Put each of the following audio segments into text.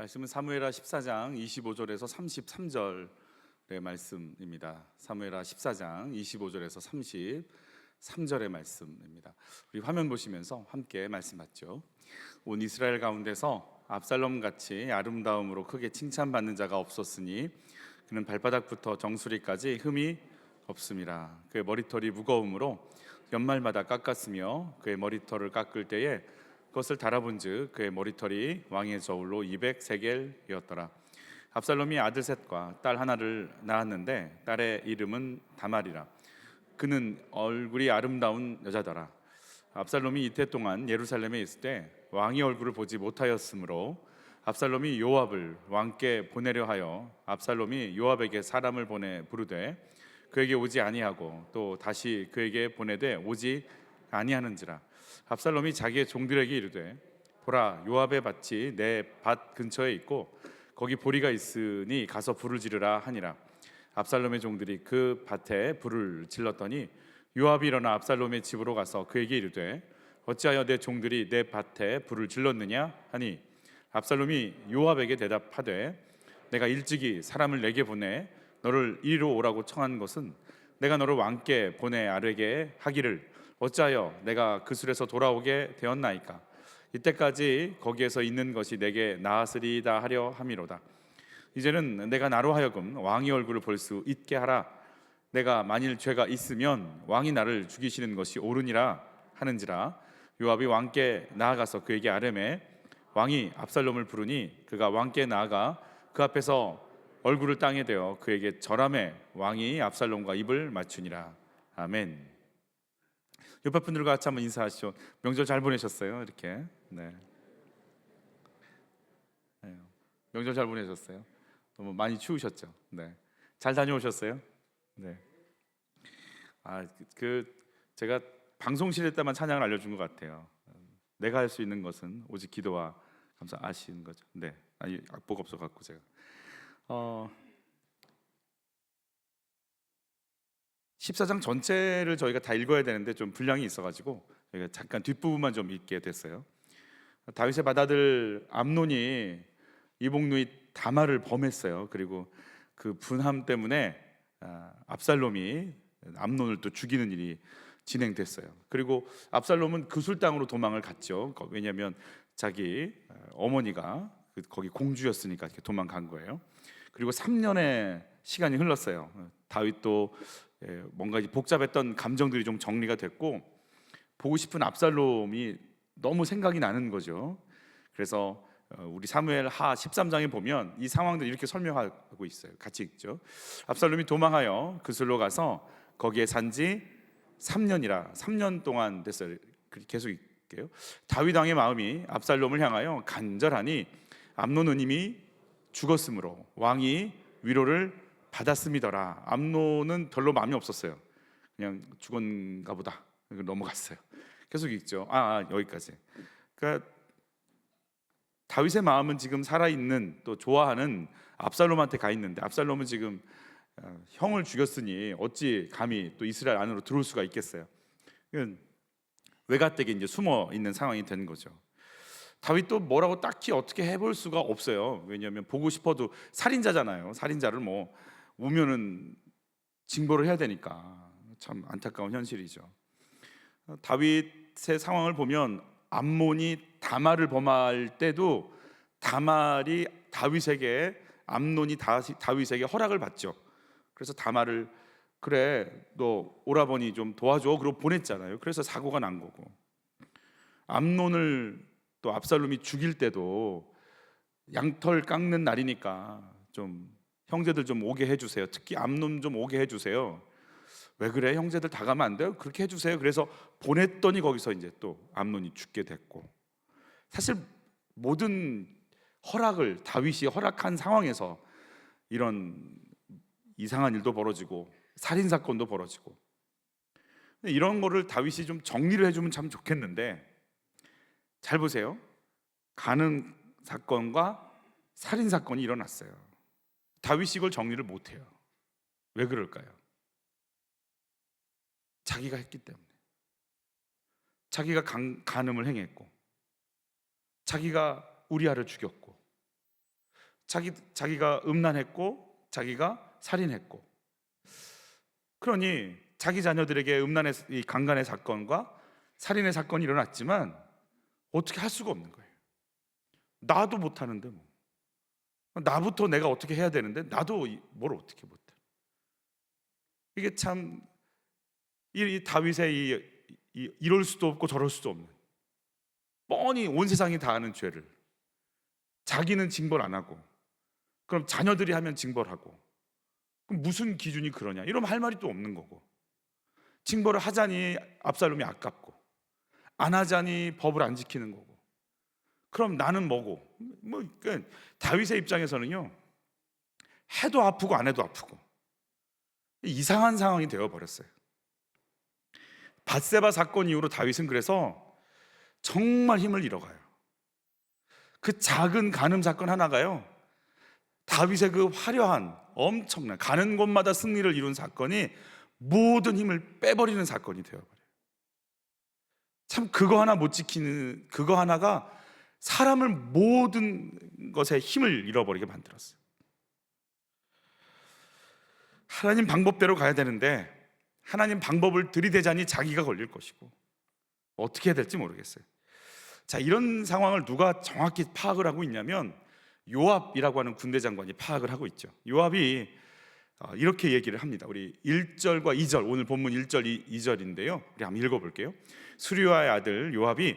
말씀은 사무엘하 14장 25절에서 33절의 말씀입니다. 사무엘하 14장 25절에서 33절의 말씀입니다. 우리 화면 보시면서 함께 말씀 받죠. 온 이스라엘 가운데서 압살롬 같이 아름다움으로 크게 칭찬받는 자가 없었으니 그는 발바닥부터 정수리까지 흠이 없음이라. 그의 머리털이 무거움으로 연말마다 깎았으며 그의 머리털을 깎을 때에 그것을 달아본즉 그의 머리털이 왕의 저울로 200세겔이었더라. 압살롬이 아들 셋과 딸 하나를 낳았는데 딸의 이름은 다말이라. 그는 얼굴이 아름다운 여자더라. 압살롬이 이태 동안 예루살렘에 있을 때 왕의 얼굴을 보지 못하였으므로 압살롬이 요압을 왕께 보내려 하여 압살롬이 요압에게 사람을 보내 부르되 그에게 오지 아니하고 또 다시 그에게 보내되 오지 아니하는지라. 압살롬이 자기의 종들에게 이르되 보라, 요압의 밭이 내 밭 근처에 있고 거기 보리가 있으니 가서 불을 지르라 하니라. 압살롬의 종들이 그 밭에 불을 질렀더니 요압이 일어나 압살롬의 집으로 가서 그에게 이르되 어찌하여 내 종들이 내 밭에 불을 질렀느냐 하니 압살롬이 요압에게 대답하되 내가 일찍이 사람을 내게 보내 너를 이리로 오라고 청한 것은 내가 너를 왕께 보내 아뢰게 하기를 어찌하여 내가 그 술에서 돌아오게 되었나이까. 이때까지 거기에서 있는 것이 내게 나았으리다 하려 함이로다. 이제는 내가 나로 하여금 왕의 얼굴을 볼 수 있게 하라. 내가 만일 죄가 있으면 왕이 나를 죽이시는 것이 옳으니라 하는지라. 요압이 왕께 나아가서 그에게 아뢰매 왕이 압살롬을 부르니 그가 왕께 나아가 그 앞에서 얼굴을 땅에 대어 그에게 절하매 왕이 압살롬과 입을 맞추니라. 아멘. 옆에 분들과 같이 한번 인사하시죠. 명절 잘 보내셨어요? 이렇게. 네. 명절 잘 보내셨어요? 너무 많이 추우셨죠? 네. 잘 다녀오셨어요? 네. 제가 방송실에 때만 찬양을 알려준 것 같아요. 내가 할 수 있는 것은 오직 기도와 감사 아시는 거죠. 네. 악보가 없어갖고 제가. 14장 전체를 저희가 다 읽어야 되는데 좀 분량이 있어가지고 저희가 잠깐 뒷부분만 좀 읽게 됐어요. 다윗의 맏아들 암논이 이복누이 다말을 범했어요. 그리고 그 분함 때문에 압살롬이 암논을 또 죽이는 일이 진행됐어요. 그리고 압살롬은 그술 땅으로 도망을 갔죠. 왜냐하면 자기 어머니가 거기 공주였으니까 이렇게 도망간 거예요. 그리고 3년의 시간이 흘렀어요. 다윗도 뭔가 복잡했던 감정들이 좀 정리가 됐고 보고 싶은 압살롬이 너무 생각이 나는 거죠. 그래서 우리 사무엘 하 13장에 보면 이 상황들을 이렇게 설명하고 있어요. 같이 읽죠. 압살롬이 도망하여 그술로 가서 거기에 산지 3년이라 3년 동안 됐어요. 계속 읽게요. 다윗 왕의 마음이 압살롬을 향하여 간절하니 암논은 이미 죽었으므로 왕이 위로를 받았음이더라. 암논은 별로 마음이 없었어요. 그냥 죽었는가 보다 넘어갔어요. 계속 읽죠. 여기까지. 그러니까 다윗의 마음은 지금 살아있는 또 좋아하는 압살롬한테 가 있는데 압살롬은 지금 형을 죽였으니 어찌 감히 또 이스라엘 안으로 들어올 수가 있겠어요. 외갓댁에 이제 숨어 있는 상황이 된 거죠. 다윗도 뭐라고 딱히 어떻게 해볼 수가 없어요. 왜냐하면 보고 싶어도 살인자잖아요. 살인자를 뭐 오면은 징벌을 해야 되니까 참 안타까운 현실이죠. 다윗의 상황을 보면 암논이 다말을 범할 때도 다말이 다윗에게 암논이 다윗에게 허락을 받죠. 그래서 다말을 그래 너 오라버니 좀 도와줘 그러고 보냈잖아요. 그래서 사고가 난 거고 암논을 또 압살롬이 죽일 때도 양털 깎는 날이니까 좀 형제들 좀 오게 해주세요. 특히 암논 좀 오게 해주세요. 왜 그래? 형제들 다 가면 안 돼요? 그렇게 해주세요. 그래서 보냈더니 거기서 이제 또 암논이 죽게 됐고 사실 모든 허락을 다윗이 허락한 상황에서 이런 이상한 일도 벌어지고 살인 사건도 벌어지고 이런 거를 다윗이 좀 정리를 해주면 참 좋겠는데 잘 보세요. 가는 사건과 살인 사건이 일어났어요. 다윗이 이걸 정리를 못해요. 왜 그럴까요? 자기가 했기 때문에. 자기가 간음을 행했고 자기가 우리아를 죽였고 자기가 음란했고 자기가 살인했고, 그러니 자기 자녀들에게 음란의 이 강간의 사건과 살인의 사건이 일어났지만 어떻게 할 수가 없는 거예요. 나도 못하는데 뭐, 나부터 내가 어떻게 해야 되는데 나도 뭘 어떻게 못해. 이게 참 이 다윗의 이럴 수도 없고 저럴 수도 없는, 뻔히 온 세상이 다 아는 죄를 자기는 징벌 안 하고 그럼 자녀들이 하면 징벌하고, 그럼 무슨 기준이 그러냐, 이러면 할 말이 또 없는 거고, 징벌을 하자니 압살롬이 아깝고 안 하자니 법을 안 지키는 거고, 그럼 나는 뭐고. 그러니까 다윗의 입장에서는요, 해도 아프고 안 해도 아프고 이상한 상황이 되어버렸어요. 밧세바 사건 이후로 다윗은 그래서 정말 힘을 잃어가요. 그 작은 간음 사건 하나가요, 다윗의 그 화려한 엄청난 가는 곳마다 승리를 이룬 사건이 모든 힘을 빼버리는 사건이 되어버려요. 참 그거 하나 못 지키는, 그거 하나가 사람을 모든 것에 힘을 잃어버리게 만들었어요. 하나님 방법대로 가야 되는데 하나님 방법을 들이대자니 자기가 걸릴 것이고 어떻게 해야 될지 모르겠어요. 자, 이런 상황을 누가 정확히 파악을 하고 있냐면 요압이라고 하는 군대 장관이 파악을 하고 있죠. 요압이 이렇게 얘기를 합니다. 우리 1절과 2절, 오늘 본문 1절, 2절인데요 우리 한번 읽어볼게요. 수리아의 아들 요압이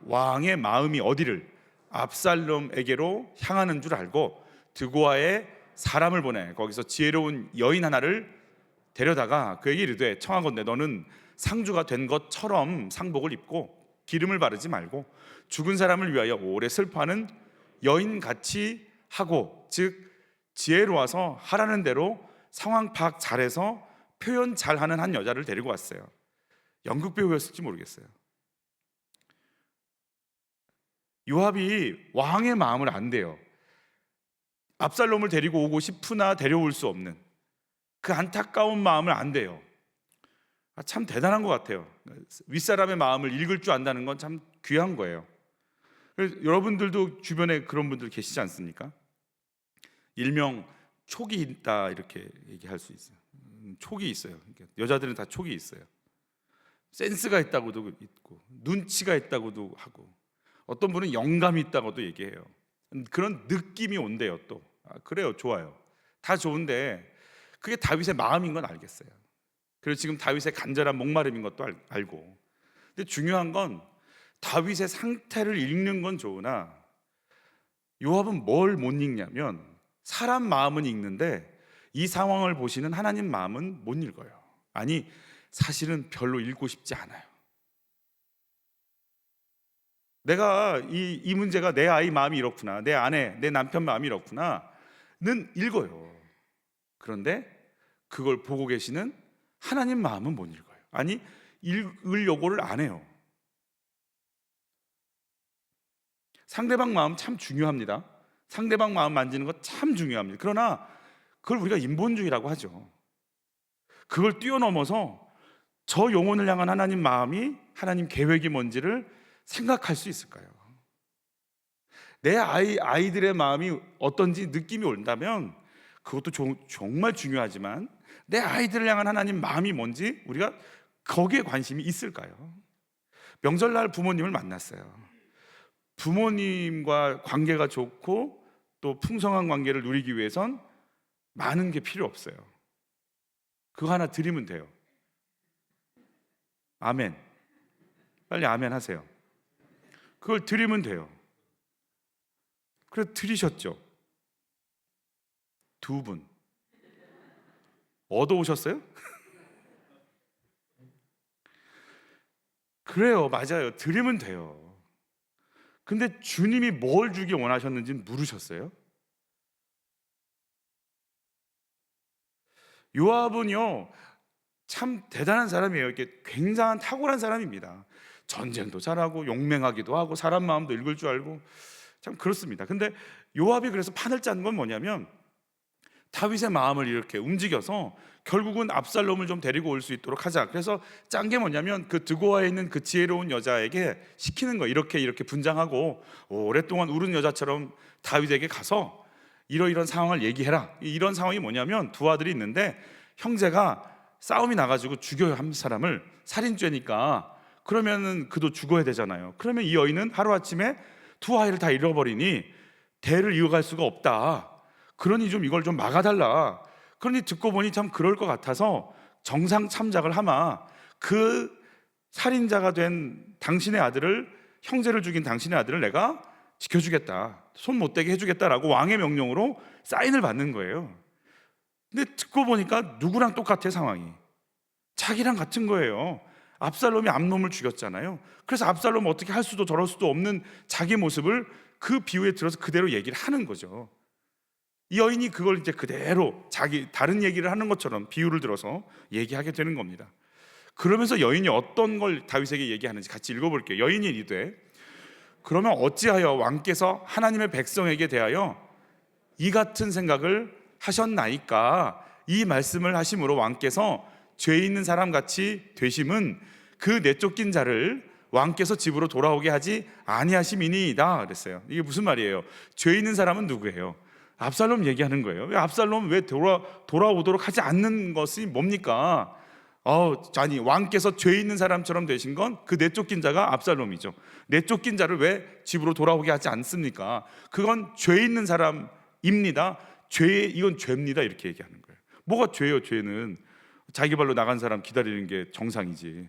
왕의 마음이 어디를 압살롬에게로 향하는 줄 알고 드고아에 사람을 보내 거기서 지혜로운 여인 하나를 데려다가 그에게 이르되, 청하건대 너는 상주가 된 것처럼 상복을 입고 기름을 바르지 말고 죽은 사람을 위하여 오래 슬퍼하는 여인같이 하고, 즉 지혜로워서 하라는 대로 상황 파악 잘해서 표현 잘하는 한 여자를 데리고 왔어요. 연극 배우였을지 모르겠어요. 요압이 왕의 마음을 안대요. 압살롬을 데리고 오고 싶으나 데려올 수 없는 그 안타까운 마음을 안대요. 참 대단한 것 같아요. 윗사람의 마음을 읽을 줄 안다는 건 참 귀한 거예요. 여러분들도 주변에 그런 분들 계시지 않습니까? 일명 촉이 있다 이렇게 얘기할 수 있어요. 촉이 있어요. 여자들은 다 촉이 있어요. 센스가 있다고도 있고 눈치가 있다고도 하고, 어떤 분은 영감이 있다고도 얘기해요. 그런 느낌이 온대요. 또 그래요, 좋아요, 다 좋은데 그게 다윗의 마음인 건 알겠어요. 그리고 지금 다윗의 간절한 목마름인 것도 알고, 근데 중요한 건 다윗의 상태를 읽는 건 좋으나 요압은 뭘 못 읽냐면 사람 마음은 읽는데 이 상황을 보시는 하나님 마음은 못 읽어요. 아니, 사실은 별로 읽고 싶지 않아요. 내가 이 문제가 내 아이 마음이 이렇구나, 내 아내, 내 남편 마음이 이렇구나는 읽어요. 그런데 그걸 보고 계시는 하나님 마음은 못 읽어요. 아니, 읽으려고를 안 해요. 상대방 마음 참 중요합니다. 상대방 마음 만지는 거 참 중요합니다. 그러나 그걸 우리가 인본주의라고 하죠. 그걸 뛰어넘어서 저 영혼을 향한 하나님 마음이, 하나님 계획이 뭔지를 생각할 수 있을까요? 내 아이들의 마음이 어떤지 느낌이 온다면 그것도 정말 중요하지만 내 아이들을 향한 하나님 마음이 뭔지 우리가 거기에 관심이 있을까요? 명절날 부모님을 만났어요. 부모님과 관계가 좋고 또 풍성한 관계를 누리기 위해선 많은 게 필요 없어요. 그거 하나 드리면 돼요. 아멘. 빨리 아멘 하세요. 그걸 드리면 돼요. 그래서 드리셨죠. 2분 얻어오셨어요? 그래요, 맞아요. 드리면 돼요. 근데 주님이 뭘 주기 원하셨는지 물으셨어요? 요압은요 참 대단한 사람이에요. 이렇게 굉장한 탁월한 사람입니다. 전쟁도 잘하고 용맹하기도 하고 사람 마음도 읽을 줄 알고 참 그렇습니다. 근데 요압이 그래서 판을 짠 건 뭐냐면 다윗의 마음을 이렇게 움직여서 결국은 압살롬을 좀 데리고 올 수 있도록 하자. 그래서 짠 게 뭐냐면 그 드고아에 있는 그 지혜로운 여자에게 시키는 거, 이렇게 분장하고 오랫동안 울은 여자처럼 다윗에게 가서 이러이런 상황을 얘기해라. 이런 상황이 뭐냐면 두 아들이 있는데 형제가 싸움이 나가지고 죽여요, 한 사람을. 살인죄니까. 그러면은 그도 죽어야 되잖아요. 그러면 이 여인은 하루아침에 두 아이를 다 잃어버리니 대를 이어갈 수가 없다. 그러니 좀 이걸 좀 막아달라. 그러니 듣고 보니 참 그럴 것 같아서 정상 참작을 하마 그 살인자가 된 당신의 아들을, 형제를 죽인 당신의 아들을 내가 지켜주겠다, 손 못 대게 해주겠다라고 왕의 명령으로 사인을 받는 거예요. 근데 듣고 보니까 누구랑 똑같아, 상황이. 자기랑 같은 거예요. 압살롬이 암놈을 죽였잖아요. 그래서 압살롬 어떻게 할 수도 저럴 수도 없는 자기 모습을 그 비유에 들어서 그대로 얘기를 하는 거죠. 이 여인이 그걸 이제 그대로 자기 다른 얘기를 하는 것처럼 비유를 들어서 얘기하게 되는 겁니다. 그러면서 여인이 어떤 걸 다윗에게 얘기하는지 같이 읽어볼게요. 여인이 이르되 그러면 어찌하여 왕께서 하나님의 백성에게 대하여 이 같은 생각을 하셨나이까? 이 말씀을 하심으로 왕께서 죄 있는 사람 같이 되심은 그 내쫓긴 자를 왕께서 집으로 돌아오게 하지 아니하심이니이다 그랬어요. 이게 무슨 말이에요? 죄 있는 사람은 누구예요? 압살롬 얘기하는 거예요. 압살롬 왜 돌아오도록 하지 않는 것이 뭡니까? 아니 왕께서 죄 있는 사람처럼 되신 건 그 내쫓긴 자가 압살롬이죠. 내쫓긴 자를 왜 집으로 돌아오게 하지 않습니까? 그건 죄 있는 사람입니다. 이건 죄입니다. 이렇게 얘기하는 거예요. 뭐가 죄예요? 죄는 자기 발로 나간 사람 기다리는 게 정상이지.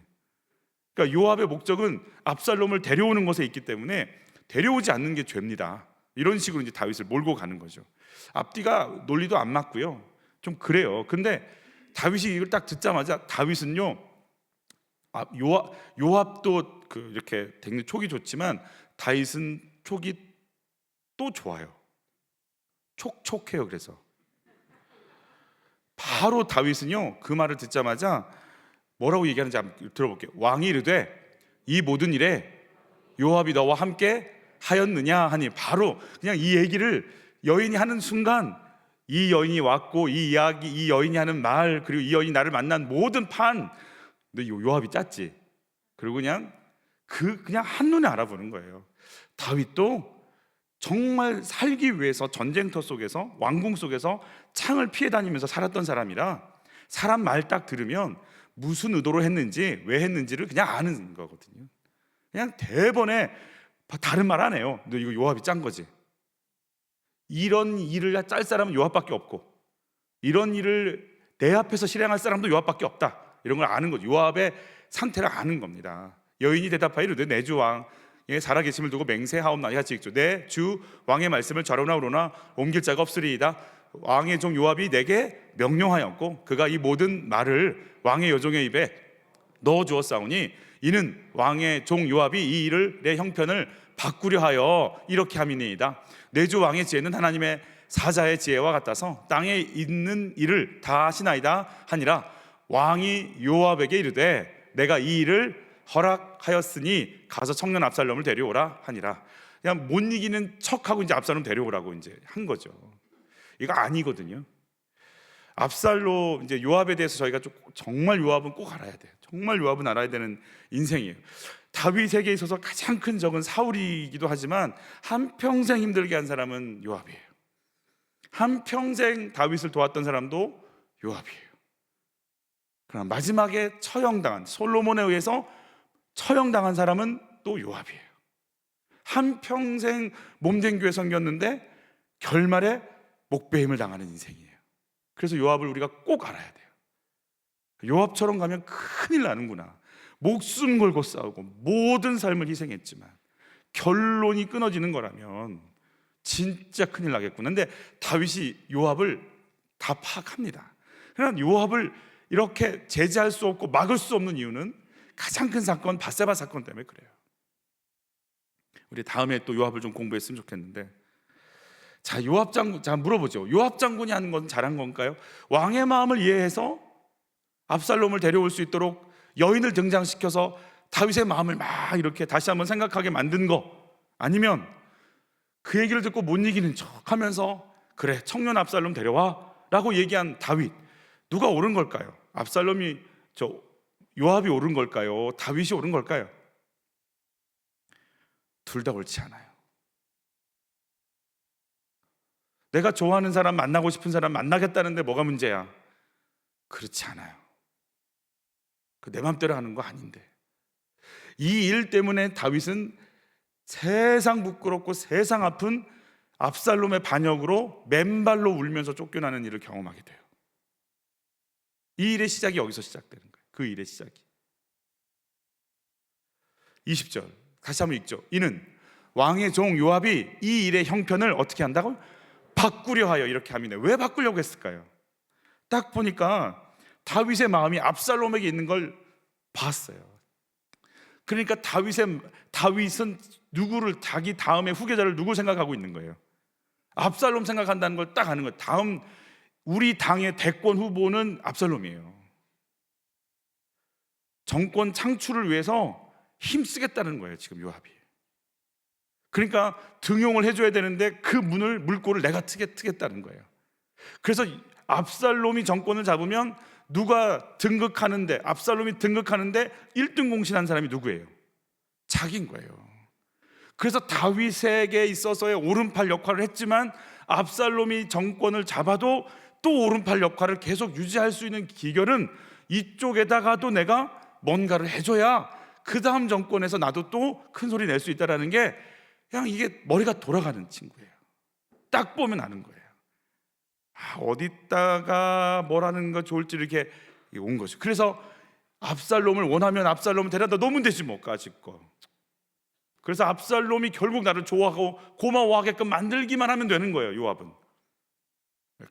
그러니까 요압의 목적은 압살롬을 데려오는 것에 있기 때문에 데려오지 않는 게 죄입니다. 이런 식으로 이제 다윗을 몰고 가는 거죠. 앞뒤가 논리도 안 맞고요. 좀 그래요. 근데 다윗이 이걸 딱 듣자마자 다윗은요, 요압도 이렇게 되게 촉이 좋지만 다윗은 촉이 또 좋아요. 촉촉해요. 그래서 바로 다윗은요 그 말을 듣자마자 뭐라고 얘기하는지 한번 들어볼게요. 왕이 이르되 이 모든 일에 요압이 너와 함께 하였느냐 하니, 바로 그냥 이 얘기를 여인이 하는 순간 이 여인이 왔고 이 이야기, 이 여인이 하는 말, 그리고 이 여인이 나를 만난 모든 판, 너 요압이 짰지. 그리고 그냥 한눈에 알아보는 거예요. 다윗도 정말 살기 위해서 전쟁터 속에서, 왕궁 속에서 창을 피해 다니면서 살았던 사람이라 사람 말 딱 들으면 무슨 의도로 했는지, 왜 했는지를 그냥 아는 거거든요. 그냥 대번에 다른 말 안 해요. 너 이거 요압이 짠 거지. 이런 일을 짤 사람은 요압밖에 없고 이런 일을 내 앞에서 실행할 사람도 요압밖에 없다. 이런 걸 아는 거죠. 요압의 상태를 아는 겁니다. 여인이 대답하이르되 내 주 왕의 살아계심을 두고 맹세하옵나니 같이 읽죠. 내 주 왕의 말씀을 좌로나 우로나 옮길 자가 없으리이다. 왕의 종 요압이 내게 명령하였고 그가 이 모든 말을 왕의 여종의 입에 넣어 주었사오니 이는 왕의 종 요압이 이 일을 내 형편을 바꾸려 하여 이렇게 함이니이다. 내 주 왕의 지혜는 하나님의 사자의 지혜와 같아서 땅에 있는 일을 다 하시나이다 하니라. 왕이 요압에게 이르되 내가 이 일을 허락하였으니 가서 청년 압살롬을 데려오라 하니라. 그냥 못 이기는 척하고 이제 압살롬 데려오라고 이제 한 거죠. 이거 아니거든요. 압살롬, 이제 요압에 대해서 저희가 정말 요압은 꼭 알아야 돼요. 정말 요압은 알아야 되는 인생이에요. 다윗에게 있어서 가장 큰 적은 사울이기도 하지만 한평생 힘들게 한 사람은 요압이에요. 한평생 다윗을 도왔던 사람도 요압이에요. 그러나 마지막에 처형당한, 솔로몬에 의해서 처형당한 사람은 또 요압이에요. 한평생 몸된 교회 섬겼는데 결말에 목배임을 당하는 인생이에요. 그래서 요압을 우리가 꼭 알아야 돼요. 요압처럼 가면 큰일 나는구나. 목숨 걸고 싸우고 모든 삶을 희생했지만 결론이 끊어지는 거라면 진짜 큰일 나겠구나. 근데 다윗이 요압을 다 파악합니다. 그러나 요압을 이렇게 제재할 수 없고 막을 수 없는 이유는 가장 큰 사건, 밧세바 사건 때문에 그래요. 우리 다음에 또 요압을 좀 공부했으면 좋겠는데, 자, 요압 장군, 자 물어보죠. 요압 장군이 한 건 잘한 건가요? 왕의 마음을 이해해서 압살롬을 데려올 수 있도록 여인을 등장시켜서 다윗의 마음을 막 이렇게 다시 한번 생각하게 만든 거, 아니면 그 얘기를 듣고 못 이기는 척하면서 그래 청년 압살롬 데려와 라고 얘기한 다윗, 누가 옳은 걸까요? 요압이 옳은 걸까요? 다윗이 옳은 걸까요? 둘 다 옳지 않아요. 내가 좋아하는 사람, 만나고 싶은 사람 만나겠다는데 뭐가 문제야? 그렇지 않아요. 내 맘대로 하는 거 아닌데. 이 일 때문에 다윗은 세상 부끄럽고 세상 아픈 압살롬의 반역으로 맨발로 울면서 쫓겨나는 일을 경험하게 돼요. 이 일의 시작이 여기서 시작되는 거예요. 그 일의 시작이. 20절 다시 한번 읽죠. 이는 왕의 종 요압이 이 일의 형편을 어떻게 한다고? 바꾸려 하여 이렇게 합니다. 왜 바꾸려고 했을까요? 딱 보니까 다윗의 마음이 압살롬에게 있는 걸 봤어요. 그러니까 다윗은 누구를, 자기 다음의 후계자를 누구 생각하고 있는 거예요? 압살롬 생각한다는 걸 딱 아는 거예요. 다음 우리 당의 대권 후보는 압살롬이에요. 정권 창출을 위해서 힘쓰겠다는 거예요, 지금 요압이. 그러니까 등용을 해줘야 되는데 그 물꼬를 내가 트겠다는 거예요. 그래서 압살롬이 정권을 잡으면 누가 등극하는데, 압살롬이 등극하는데 1등 공신한 사람이 누구예요? 자기인 거예요. 그래서 다윗에게 있어서의 오른팔 역할을 했지만 압살롬이 정권을 잡아도 또 오른팔 역할을 계속 유지할 수 있는 기결은 이쪽에다가도 내가 뭔가를 해줘야 그 다음 정권에서 나도 또 큰 소리 낼 수 있다는 게, 그냥 이게 머리가 돌아가는 친구예요. 딱 보면 아는 거예요. 어디다가 뭘 하는 거 좋을지 이렇게 온 거죠. 그래서 압살롬을 원하면 압살롬을 데려다 놓으면 되지 뭐, 까짓거. 그래서 압살롬이 결국 나를 좋아하고 고마워하게끔 만들기만 하면 되는 거예요, 요압은.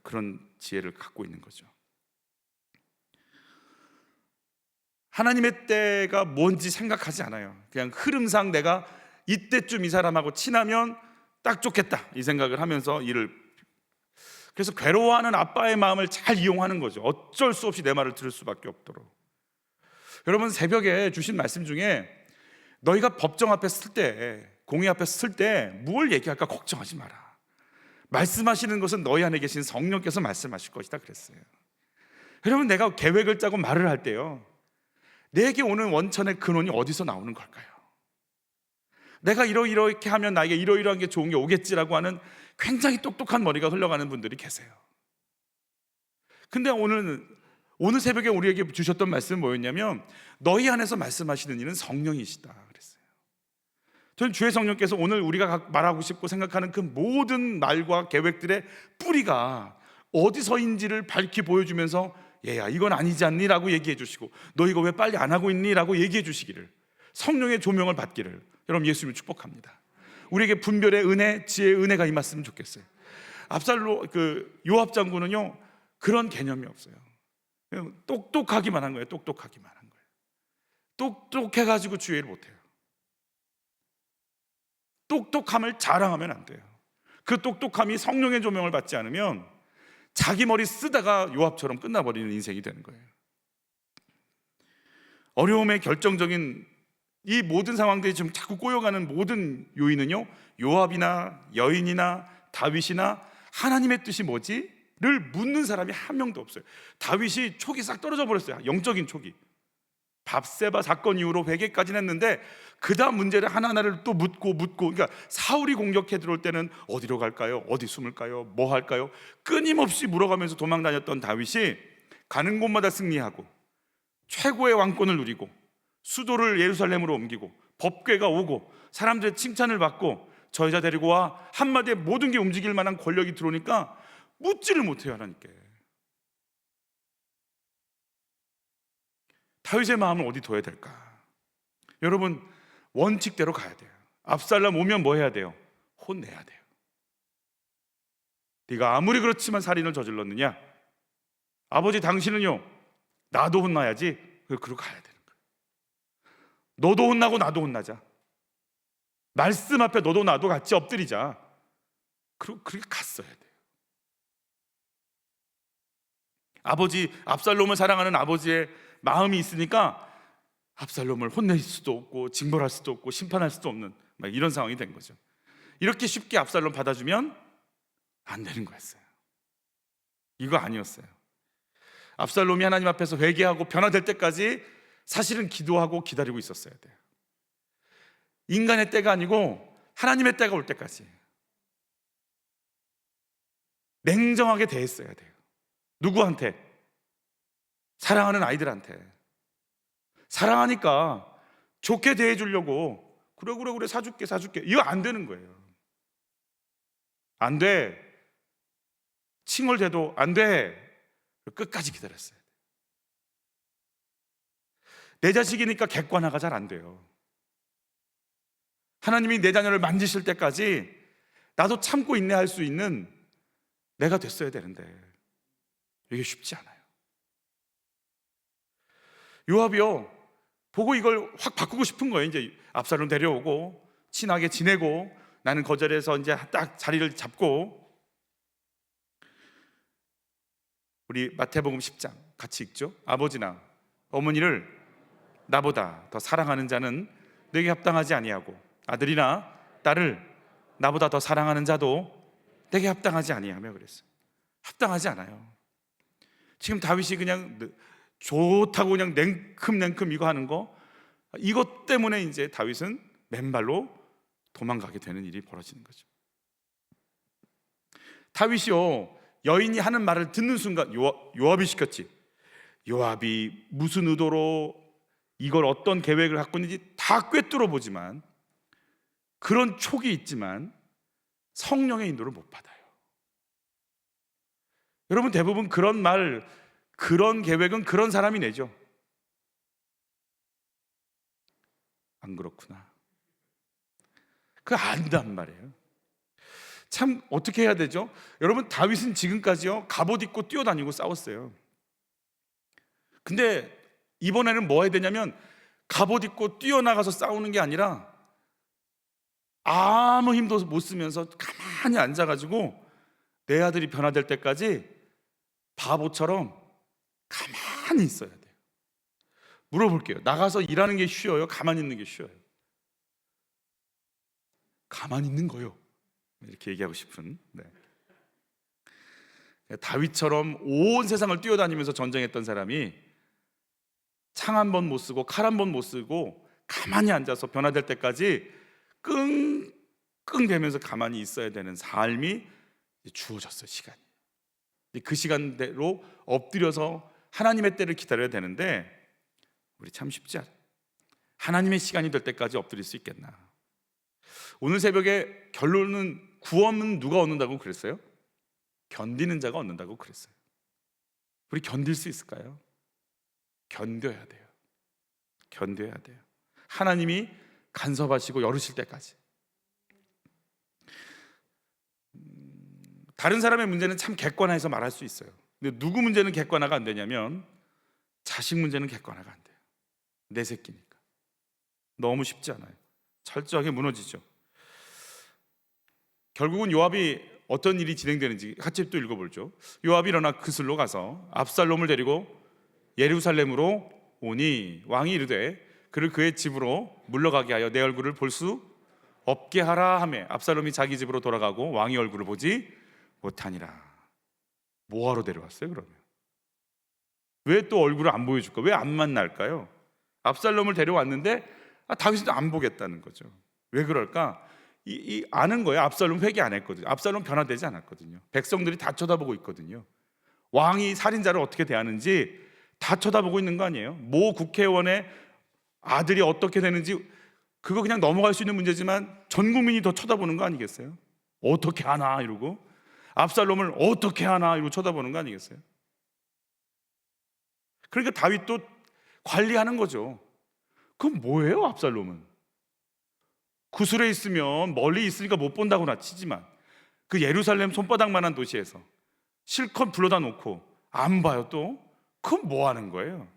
그런 지혜를 갖고 있는 거죠. 하나님의 때가 뭔지 생각하지 않아요. 그냥 흐름상 내가 이때쯤 이 사람하고 친하면 딱 좋겠다, 이 생각을 하면서 그래서 괴로워하는 아빠의 마음을 잘 이용하는 거죠. 어쩔 수 없이 내 말을 들을 수밖에 없도록. 여러분, 새벽에 주신 말씀 중에 너희가 법정 앞에 설 때, 공의 앞에 설 때 뭘 얘기할까 걱정하지 마라. 말씀하시는 것은 너희 안에 계신 성령께서 말씀하실 것이다 그랬어요. 여러분, 내가 계획을 짜고 말을 할 때요, 내게 오는 원천의 근원이 어디서 나오는 걸까요? 내가 이렇게 하면 나에게 이러이러한 게 좋은 게 오겠지라고 하는 굉장히 똑똑한 머리가 흘러가는 분들이 계세요. 근데 오늘 새벽에 우리에게 주셨던 말씀은 뭐였냐면, 너희 안에서 말씀하시는 이는 성령이시다 그랬어요. 저는 주의 성령께서 오늘 우리가 말하고 싶고 생각하는 그 모든 말과 계획들의 뿌리가 어디서인지를 밝히 보여주면서, 얘야 이건 아니지 않니? 라고 얘기해 주시고, 너 이거 왜 빨리 안 하고 있니? 라고 얘기해 주시기를, 성령의 조명을 받기를 여러분 예수님을 축복합니다. 우리에게 분별의 은혜, 지혜의 은혜가 임했으면 좋겠어요. 요압 장군은요, 그런 개념이 없어요. 그냥 똑똑하기만 한 거예요. 똑똑하기만 한 거예요. 똑똑해가지고 주의를 못해요. 똑똑함을 자랑하면 안 돼요. 그 똑똑함이 성령의 조명을 받지 않으면 자기 머리 쓰다가 요압처럼 끝나버리는 인생이 되는 거예요. 어려움의 결정적인 이 모든 상황들이 지금 자꾸 꼬여가는 모든 요인은요, 요압이나 여인이나 다윗이나 하나님의 뜻이 뭐지? 를 묻는 사람이 한 명도 없어요. 다윗이 촉이 싹 떨어져 버렸어요. 영적인 촉이. 밥세바 사건 이후로 회개까지는 했는데 그 다음 문제를 하나하나를 또 묻고, 그러니까 사울이 공격해 들어올 때는 어디로 갈까요? 어디 숨을까요? 뭐 할까요? 끊임없이 물어가면서 도망 다녔던 다윗이 가는 곳마다 승리하고 최고의 왕권을 누리고 수도를 예루살렘으로 옮기고 법궤가 오고 사람들의 칭찬을 받고 저 여자 데리고 와 한마디에 모든 게 움직일 만한 권력이 들어오니까 묻지를 못해요, 하나님께. 다윗의 마음을 어디 둬야 될까? 여러분, 원칙대로 가야 돼요. 압살롬 오면 뭐 해야 돼요? 혼내야 돼요. 네가 아무리 그렇지만 살인을 저질렀느냐? 아버지 당신은요, 나도 혼나야지. 그러고 가야 되는 거예요. 너도 혼나고 나도 혼나자. 말씀 앞에 너도 나도 같이 엎드리자. 그렇게 갔어야 돼요. 압살롬을 사랑하는 아버지의 마음이 있으니까 압살롬을 혼낼 수도 없고 징벌할 수도 없고 심판할 수도 없는 이런 상황이 된 거죠. 이렇게 쉽게 압살롬 받아주면 안 되는 거였어요. 이거 아니었어요. 압살롬이 하나님 앞에서 회개하고 변화될 때까지 사실은 기도하고 기다리고 있었어야 돼요. 인간의 때가 아니고 하나님의 때가 올 때까지. 냉정하게 대했어야 돼요. 누구한테? 사랑하는 아이들한테. 사랑하니까 좋게 대해주려고 그래 사줄게 이거 안 되는 거예요. 안 돼. 칭얼대도 안 돼. 끝까지 기다렸어요. 내 자식이니까 객관화가 잘 안 돼요. 하나님이 내 자녀를 만지실 때까지 나도 참고 인내할 수 있는 내가 됐어야 되는데 이게 쉽지 않아요. 요압이요, 보고 이걸 확 바꾸고 싶은 거예요. 이제 압살롬 데려오고 친하게 지내고 나는 거절해서 이제 딱 자리를 잡고. 우리 마태복음 10장 같이 읽죠. 아버지나 어머니를 나보다 더 사랑하는 자는 내게 합당하지 아니하고 아들이나 딸을 나보다 더 사랑하는 자도 내게 합당하지 아니하며 그랬어요. 합당하지 않아요. 지금 다윗이 그냥 좋다고 그냥 냉큼 이거 하는 거, 이것 때문에 이제 다윗은 맨발로 도망가게 되는 일이 벌어지는 거죠. 다윗이요, 여인이 하는 말을 듣는 순간 요압이 시켰지. 요압이 무슨 의도로 이걸 어떤 계획을 갖고 있는지 다 꿰뚫어 보지만 그런 촉이 있지만 성령의 인도를 못 받아요. 여러분, 대부분 그런 말, 그런 계획은 그런 사람이 내죠. 안 그렇구나. 그거 안단 말이에요. 참 어떻게 해야 되죠? 여러분, 다윗은 지금까지요 갑옷 입고 뛰어다니고 싸웠어요. 근데 이번에는 뭐 해야 되냐면 갑옷 입고 뛰어나가서 싸우는 게 아니라 아무 힘도 못 쓰면서 가만히 앉아가지고 내 아들이 변화될 때까지 바보처럼 가만히 있어야 돼요. 물어볼게요. 나가서 일하는 게 쉬워요? 가만히 있는 게 쉬워요? 가만히 있는 거요. 이렇게 얘기하고 싶은. 다윗처럼 온 세상을 뛰어다니면서 전쟁했던 사람이 창 한 번 못 쓰고 칼 한 번 못 쓰고 가만히 앉아서 변화될 때까지 끙끙대면서 가만히 있어야 되는 삶이 주어졌어요. 시간이. 그 시간대로 엎드려서 하나님의 때를 기다려야 되는데 우리 참 쉽지 않아요. 하나님의 시간이 될 때까지 엎드릴 수 있겠나. 오늘 새벽에 결론은, 구원은 누가 얻는다고 그랬어요? 견디는 자가 얻는다고 그랬어요. 우리 견딜 수 있을까요? 견뎌야 돼요. 견뎌야 돼요. 하나님이 간섭하시고 열으실 때까지. 다른 사람의 문제는 참 객관화해서 말할 수 있어요. 근데 누구 문제는 객관화가 안 되냐면 자식 문제는 객관화가 안 돼요. 내 새끼니까. 너무 쉽지 않아요. 철저하게 무너지죠. 결국은 요압이 어떤 일이 진행되는지 같이 또 읽어보죠. 요압이 일어나 그슬로 가서 압살롬을 데리고 예루살렘으로 오니 왕이 이르되 그를 그의 집으로 물러가게 하여 내 얼굴을 볼 수 없게 하라 하매 압살롬이 자기 집으로 돌아가고 왕의 얼굴을 보지 못하니라. 뭐하러 데려왔어요 그러면? 왜 또 얼굴을 안 보여줄까? 왜 안 만날까요? 압살롬을 데려왔는데 다윗은 안 보겠다는 거죠. 왜 그럴까? 아는 거예요. 압살롬 회개 안 했거든요. 압살롬 변화되지 않았거든요. 백성들이 다 쳐다보고 있거든요. 왕이 살인자를 어떻게 대하는지 다 쳐다보고 있는 거 아니에요? 모 국회의원의 아들이 어떻게 되는지 그거 그냥 넘어갈 수 있는 문제지만 전 국민이 더 쳐다보는 거 아니겠어요? 어떻게 하나 이러고, 압살롬을 어떻게 하나 이러고 쳐다보는 거 아니겠어요? 그러니까 다윗도 관리하는 거죠. 그럼 뭐예요 압살롬은? 구슬에 있으면 멀리 있으니까 못 본다고나 치지만 그 예루살렘 손바닥만한 도시에서 실컷 불러다 놓고 안 봐요 또? 그럼 뭐 하는 거예요?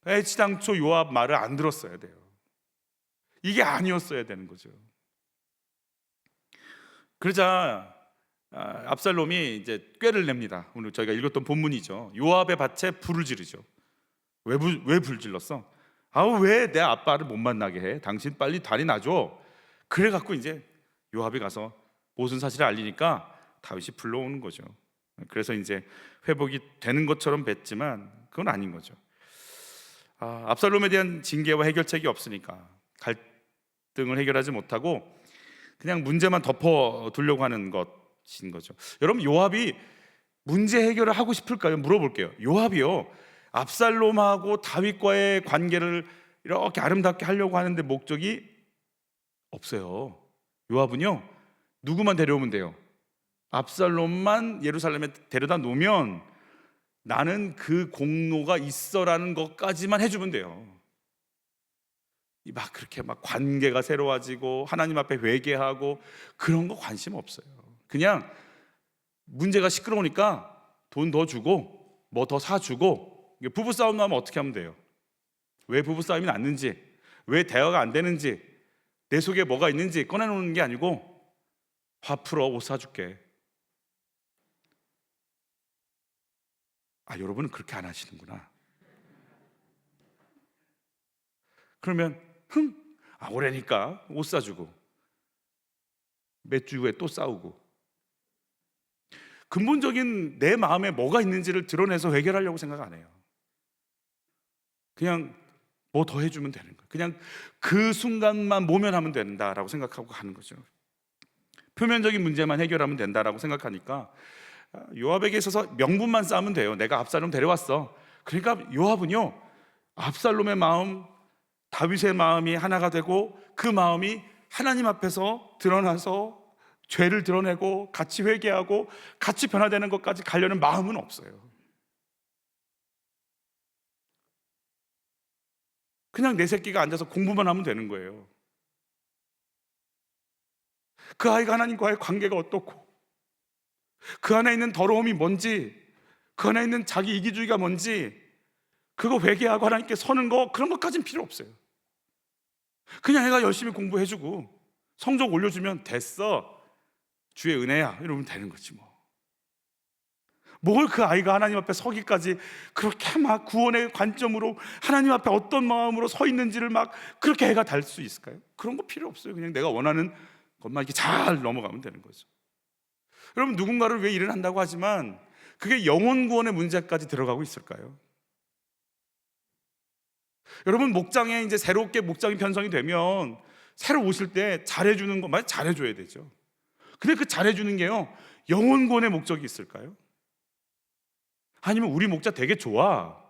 애시당초 요압 말을 안 들었어야 돼요. 이게 아니었어야 되는 거죠. 그러자 압살롬이 이제 꾀를 냅니다. 오늘 저희가 읽었던 본문이죠. 요압의 밭에 불을 지르죠. 왜 불 질렀어? 왜 내 아빠를 못 만나게 해? 당신 빨리 다리 놔줘. 그래갖고 이제 요압이 가서 모든 사실을 알리니까 다윗이 불러오는 거죠. 그래서 이제 회복이 되는 것처럼 뵀지만 그건 아닌 거죠. 압살롬에 대한 징계와 해결책이 없으니까 갈등을 해결하지 못하고 그냥 문제만 덮어두려고 하는 것, 하신 거죠. 여러분, 요압이 문제 해결을 하고 싶을까요? 물어볼게요. 요압이요, 압살롬하고 다윗과의 관계를 이렇게 아름답게 하려고 하는데 목적이 없어요. 요압은요, 누구만 데려오면 돼요? 압살롬만 예루살렘에 데려다 놓으면 나는 그 공로가 있어라는 것까지만 해주면 돼요. 막 그렇게 막 관계가 새로워지고 하나님 앞에 회개하고 그런 거 관심 없어요. 그냥 문제가 시끄러우니까 돈 더 주고 뭐 더 사주고, 부부싸움 나면 어떻게 하면 돼요? 왜 부부싸움이 났는지, 왜 대화가 안 되는지, 내 속에 뭐가 있는지 꺼내놓는 게 아니고 화 풀어, 옷 사줄게. 여러분은 그렇게 안 하시는구나. 그러면 오래니까 옷 사주고 몇 주 후에 또 싸우고, 근본적인 내 마음에 뭐가 있는지를 드러내서 해결하려고 생각 안 해요. 그냥 뭐 더 해주면 되는 거예요. 그냥 그 순간만 모면하면 된다라고 생각하고 가는 거죠. 표면적인 문제만 해결하면 된다라고 생각하니까 요압에게 있어서 명분만 쌓으면 돼요. 내가 압살롬 데려왔어. 그러니까 요압은요, 압살롬의 마음, 다윗의 마음이 하나가 되고 그 마음이 하나님 앞에서 드러나서 죄를 드러내고 같이 회개하고 같이 변화되는 것까지 가려는 마음은 없어요. 그냥 내 새끼가 앉아서 공부만 하면 되는 거예요. 그 아이가 하나님과의 관계가 어떻고, 그 안에 있는 더러움이 뭔지, 그 안에 있는 자기 이기주의가 뭔지, 그거 회개하고 하나님께 서는 거, 그런 것까지는 필요 없어요. 그냥 애가 열심히 공부해주고 성적 올려주면 됐어, 주의 은혜야, 이러면 되는 거지 뭐. 뭘 그 아이가 하나님 앞에 서기까지 그렇게 막 구원의 관점으로 하나님 앞에 어떤 마음으로 서 있는지를 막 그렇게 애가 달 수 있을까요? 그런 거 필요 없어요. 그냥 내가 원하는 것만 이렇게 잘 넘어가면 되는 거죠. 여러분, 누군가를 왜 일을 한다고 하지만 그게 영혼 구원의 문제까지 들어가고 있을까요? 여러분, 목장에 이제 새롭게 목장이 편성이 되면 새로 오실 때 잘해주는 것만 잘해줘야 되죠. 근데 그 잘해주는 게요, 영혼 구원의 목적이 있을까요? 아니면 우리 목자 되게 좋아,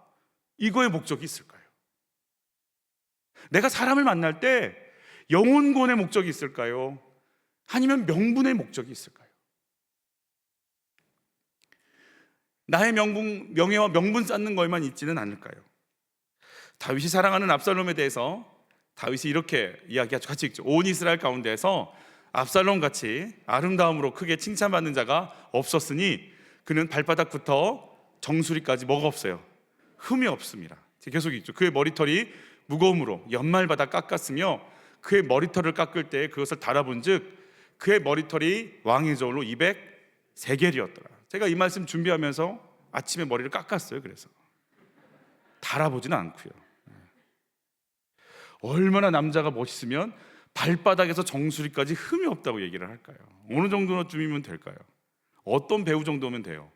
이거의 목적이 있을까요? 내가 사람을 만날 때 영혼 구원의 목적이 있을까요? 아니면 명분의 목적이 있을까요? 나의 명예와 명분 쌓는 것만 있지는 않을까요? 다윗이 사랑하는 압살롬에 대해서 다윗이 이렇게 이야기하죠. 같이 읽죠. 온 이스라엘 가운데에서 압살롬 같이 아름다움으로 크게 칭찬받는 자가 없었으니 그는 발바닥부터 정수리까지 뭐가 없어요? 흠이 없습니다. 계속 있죠. 그의 머리털이 무거움으로 연말마다 깎았으며 그의 머리털을 깎을 때 그것을 달아본즉 그의 머리털이 왕의 저울로 200세겔이었더라. 제가 이 말씀 준비하면서 아침에 머리를 깎았어요. 그래서 달아보지는 않고요. 얼마나 남자가 멋있으면 발바닥에서 정수리까지 흠이 없다고 얘기를 할까요? 어느 정도쯤이면 될까요? 어떤 배우 정도면 돼요?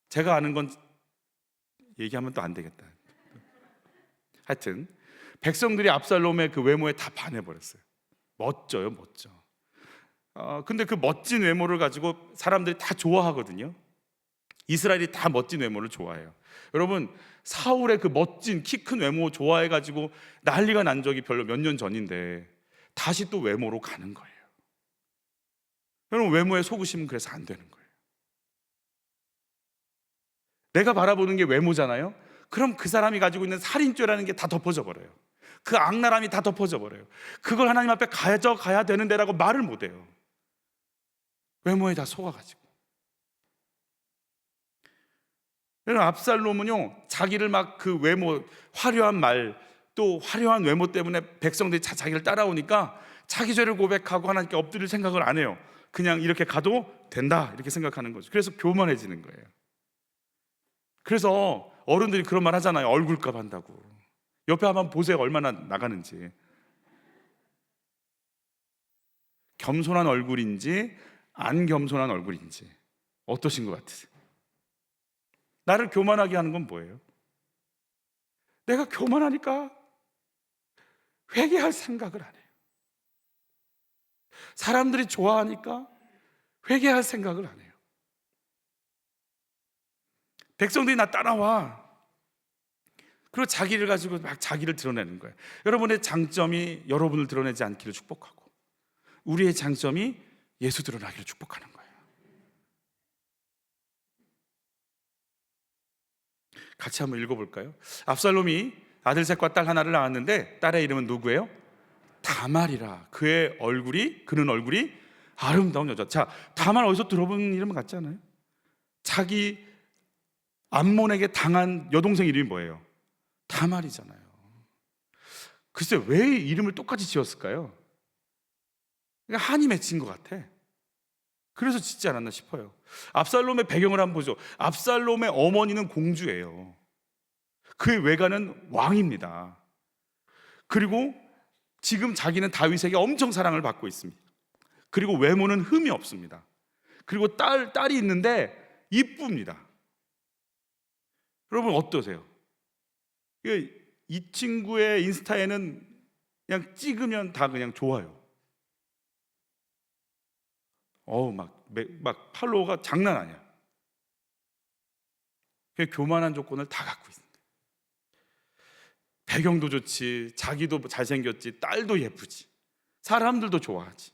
제가 아는 건 얘기하면 또 안 되겠다. 하여튼 백성들이 압살롬의 그 외모에 다 반해버렸어요. 멋져요, 멋져. 근데 그 멋진 외모를 가지고 사람들이 다 좋아하거든요. 이스라엘이 다 멋진 외모를 좋아해요. 여러분, 사울의 그 멋진 키 큰 외모 좋아해가지고 난리가 난 적이 별로 몇 년 전인데 다시 또 외모로 가는 거예요. 여러분, 외모에 속으시면 그래서 안 되는 거예요. 내가 바라보는 게 외모잖아요. 그럼 그 사람이 가지고 있는 살인죄라는 게 다 덮어져 버려요. 그 악랄함이 다 덮어져 버려요. 그걸 하나님 앞에 가져가야 되는데라고 말을 못해요. 외모에 다 속아가지고. 여러분, 압살롬은요, 자기를 막 그 외모, 화려한 말, 또 화려한 외모 때문에 백성들이 자기를 따라오니까 자기 죄를 고백하고 하나님께 엎드릴 생각을 안 해요. 그냥 이렇게 가도 된다, 이렇게 생각하는 거죠. 그래서 교만해지는 거예요. 그래서 어른들이 그런 말 하잖아요. 얼굴값 한다고. 옆에 한번 보세요, 얼마나 나가는지. 겸손한 얼굴인지 안 겸손한 얼굴인지 어떠신 것 같으세요? 나를 교만하게 하는 건 뭐예요? 내가 교만하니까 회개할 생각을 안 해요. 사람들이 좋아하니까 회개할 생각을 안 해요. 백성들이 나 따라와. 그리고 자기를 가지고 막 자기를 드러내는 거예요. 여러분의 장점이 여러분을 드러내지 않기를 축복하고, 우리의 장점이 예수 드러나기를 축복하는 거예요. 같이 한번 읽어볼까요? 압살롬이 아들 셋과 딸 하나를 낳았는데 딸의 이름은 누구예요? 다말이라. 그는 얼굴이 아름다운 여자. 자, 다말 어디서 들어본 이름 같지 않아요? 자기 암몬에게 당한 여동생 이름이 뭐예요? 다말이잖아요. 글쎄 왜 이름을 똑같이 지었을까요? 그러니까 한이 맺힌 것 같아. 그래서 짓지 않았나 싶어요. 압살롬의 배경을 한번 보죠. 압살롬의 어머니는 공주예요. 그의 외가는 왕입니다. 그리고 지금 자기는 다윗에게 엄청 사랑을 받고 있습니다. 그리고 외모는 흠이 없습니다. 그리고 딸이 있는데 이쁩니다. 여러분 어떠세요? 이 친구의 인스타에는 그냥 찍으면 다 그냥 좋아요. 막 팔로워가 장난 아니야. 교만한 조건을 다 갖고 있습니다. 배경도 좋지, 자기도 잘생겼지, 딸도 예쁘지, 사람들도 좋아하지.